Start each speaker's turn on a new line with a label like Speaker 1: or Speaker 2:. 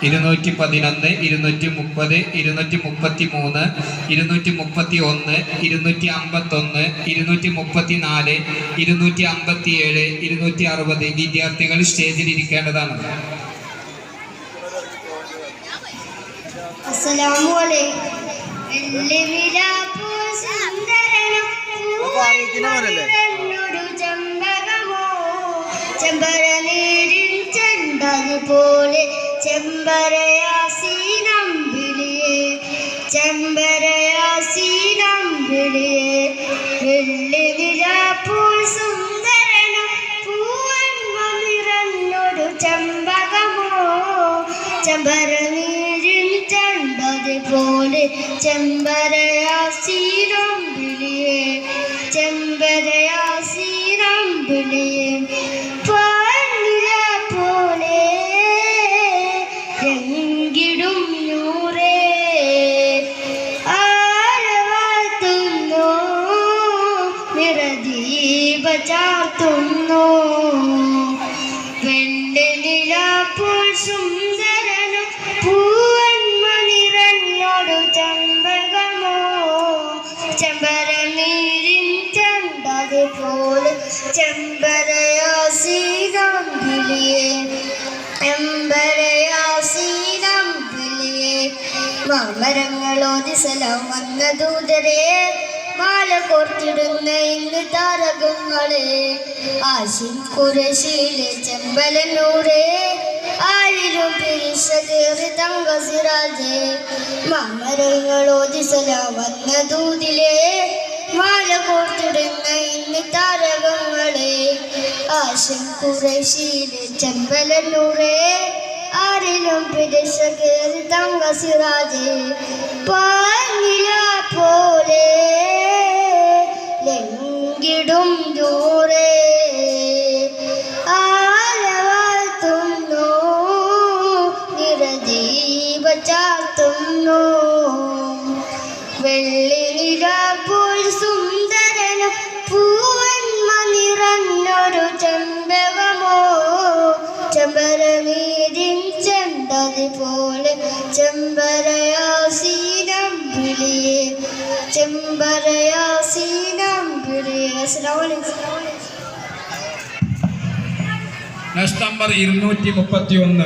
Speaker 1: 211, 230, 233, 231, 251, 234, 257, 260 വിദ്യാർത്ഥികൾ സ്റ്റേജിൽ ഇരിക്കേണ്ടതാണ്.
Speaker 2: അസ്സലാമു അലൈക്കും. ചെമ്പരനീരിൽ ചെണ്ടതുപോലെ ചെമ്പരയാസീനമ്പിളിയെ ചെമ്പരയാസീനമ്പിളിയെ വെള്ളിനിലാപ്പോൾ സുന്ദരനും പൂവന്മ നിറഞ്ഞൊരു ചെമ്പകമോ ചെമ്പരനീരിൽ ചെണ്ടതുപോലെ ചെമ്പരയാസീനമ്പിളിയെ ചെമ്പരയാസീനമ്പിളിയെ ചാർത്തുന്നു വെള്ളിനിലാപ്പോൾ സുന്ദരനും പൂവന്മ നിറഞ്ഞൊരു ചെമ്പകമോ ചെമ്പരനീരിൻ ചെണ്ടതുപോലെ ചെമ്പരയാസീനമ്പിളിയെ ചെമ്പരയാസീനമ്പിളിയെ മാമരങ്ങളോതി സലാം വന്ന ദൂതരെ മാല കോർത്തിടുന്ന ഇന്ന് താരകങ്ങളെ ആശിം ഖുറൈശിയിലെ ചെമ്പലനൂറെ ആരിലും പിരിശതേറി തങ്ക സിറാജെ മാമരങ്ങളോതി സലാം വന്ന ദൂതിലെ മാല കോർത്തിടുന്ന ഇന്ന് താരകങ്ങളെ ആശിം ഖുറൈശിയിലെ ചെമ്പലനൂറെ ആരിലും പിരിശതേറി തങ്ക സിറാജെ പാനില പോലെ ിടും ദൂരെ ആലവാഴ്ത്തുന്നു നിറദീപ ചാർത്തുന്നു വെള്ളിനിലാപ്പോൾ സുന്ദരനും പൂവന്മ നിറഞ്ഞൊരു ചെമ്പകമോ ചെമ്പരനീരിൻ ചെണ്ടതുപോലെ ചെമ്പരയാസീനമ്പിളിയെ ചെമ്പരയാസീനമ്പിളിയെ.
Speaker 3: Next number 231